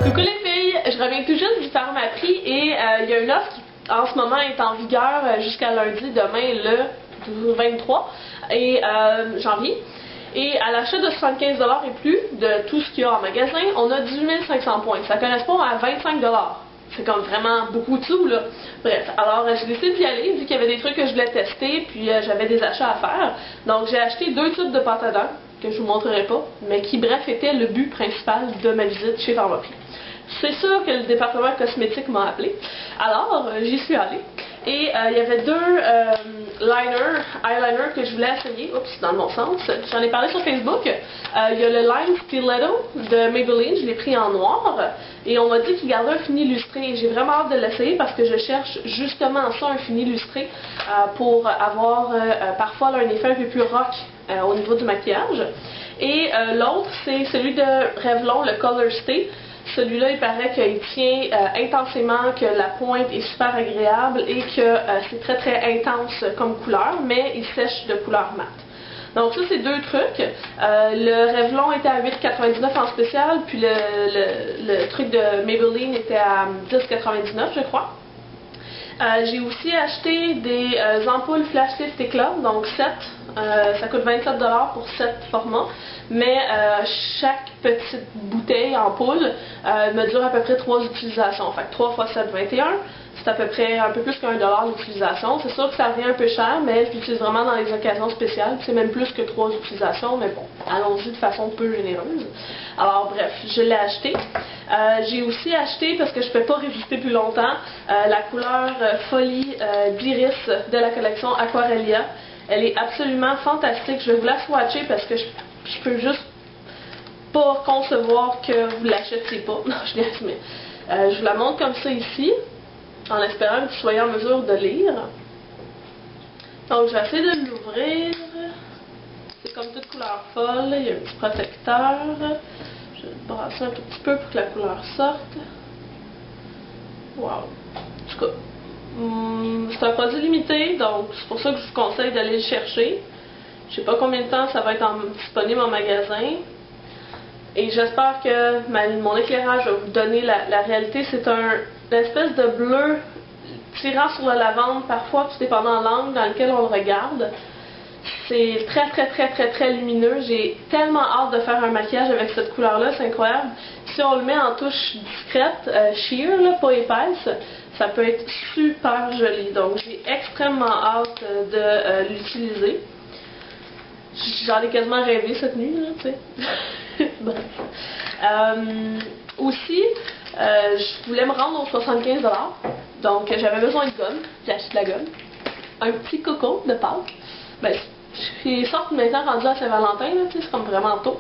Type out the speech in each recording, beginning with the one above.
Coucou les filles, je reviens tout juste du Pharmaprix et il y a une offre qui en ce moment est en vigueur jusqu'à lundi, demain le 23 janvier. Et à l'achat de 75$ et plus de tout ce qu'il y a en magasin, on a 18 500 points. Ça correspond à 25$. C'est comme vraiment beaucoup de sous là. Bref, alors j'ai décidé d'y aller vu qu'il y avait des trucs que je voulais tester, puis j'avais des achats à faire. Donc j'ai acheté 2 tubes de pâte à dents, que je vous montrerai pas, mais qui bref était le but principal de ma visite chez Pharmaprix. C'est sûr que le département cosmétique m'a appelé. Alors j'y suis allée. Et il y avait 2 eyeliners que je voulais essayer. Oups, dans le bon sens. J'en ai parlé sur Facebook. Il y a le Line Stiletto de Maybelline. Je l'ai pris en noir. Et on m'a dit qu'il gardait un fini illustré. Et j'ai vraiment hâte de l'essayer parce que je cherche justement ça, un fini illustré, pour avoir parfois là, un effet un peu plus rock au niveau du maquillage. Et l'autre, c'est celui de Revlon, le Color Stay. Celui-là, il paraît qu'il tient intensément, que la pointe est super agréable et que c'est très très intense comme couleur, mais il sèche de couleur mat. Donc ça, c'est 2 trucs. Le Revlon était à 8,99 en spécial, puis le truc de Maybelline était à 10,99 je crois. J'ai aussi acheté des ampoules Flash Lift Éclat, donc 7. Ça coûte 27$ pour 7 formats, mais chaque petite bouteille ampoule me dure à peu près 3 utilisations. Fait que 3 x 7, 21. C'est à peu près un peu plus qu'1$ l'utilisation. C'est sûr que ça revient un peu cher, mais je l'utilise vraiment dans les occasions spéciales. C'est même plus que 3 utilisations, mais bon, allons-y de façon peu généreuse. Alors bref, je l'ai acheté. J'ai aussi acheté, parce que je ne peux pas résister plus longtemps, la couleur Folie d'Iris de la collection Aquarellia. Elle est absolument fantastique. Je vais vous la swatcher parce que je peux juste pas concevoir que vous l'achetiez pas. Non, je niaise, mais je vous la montre comme ça ici, en espérant que vous soyez en mesure de lire. Donc, je vais essayer de l'ouvrir. C'est comme toute couleur folle. Il y a un petit protecteur. Je vais le brasser un tout petit peu pour que la couleur sorte. Wow! En tout cas, c'est un produit limité, donc c'est pour ça que je vous conseille d'aller le chercher. Je sais pas combien de temps ça va être disponible en magasin. Et j'espère que mon éclairage va vous donner la réalité. C'est une espèce de bleu tirant sur la lavande, parfois tout dépendant de l'angle dans lequel on le regarde. C'est très très très très très lumineux. J'ai tellement hâte de faire un maquillage avec cette couleur-là, c'est incroyable. Si on le met en touche discrète, sheer, là, pas épaisse, ça peut être super joli. Donc j'ai extrêmement hâte de l'utiliser. J'en ai quasiment rêvé cette nuit, là, tu sais. Bref. Aussi, je voulais me rendre aux 75$. Donc j'avais besoin de gomme. J'ai acheté de la gomme. Un petit coco de Pâques. Ben, ils sortent maintenant rendus à Saint-Valentin, c'est comme vraiment tôt.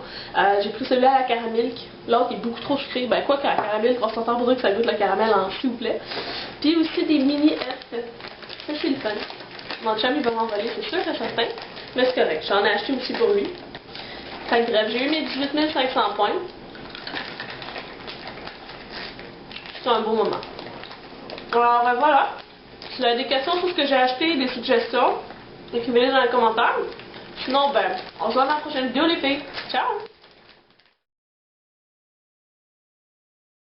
J'ai pris celui-là à la caramilk. L'autre est beaucoup trop sucré. Ben quoi qu'à la caramilk, on s'entend pour dire que ça goûte le caramel en s'il vous plaît. Puis aussi des mini F. Ça c'est le fun. Mon chum il va m'envoler, c'est sûr et certain. Mais c'est correct. J'en ai acheté aussi pour lui. Fait que bref, j'ai eu mes 18 500 points. C'est un beau moment. Alors voilà. Si vous avez des questions sur ce que j'ai acheté, des suggestions, écrivez-les dans les commentaires. Sinon, ben, on se voit dans la prochaine vidéo les filles. Ciao!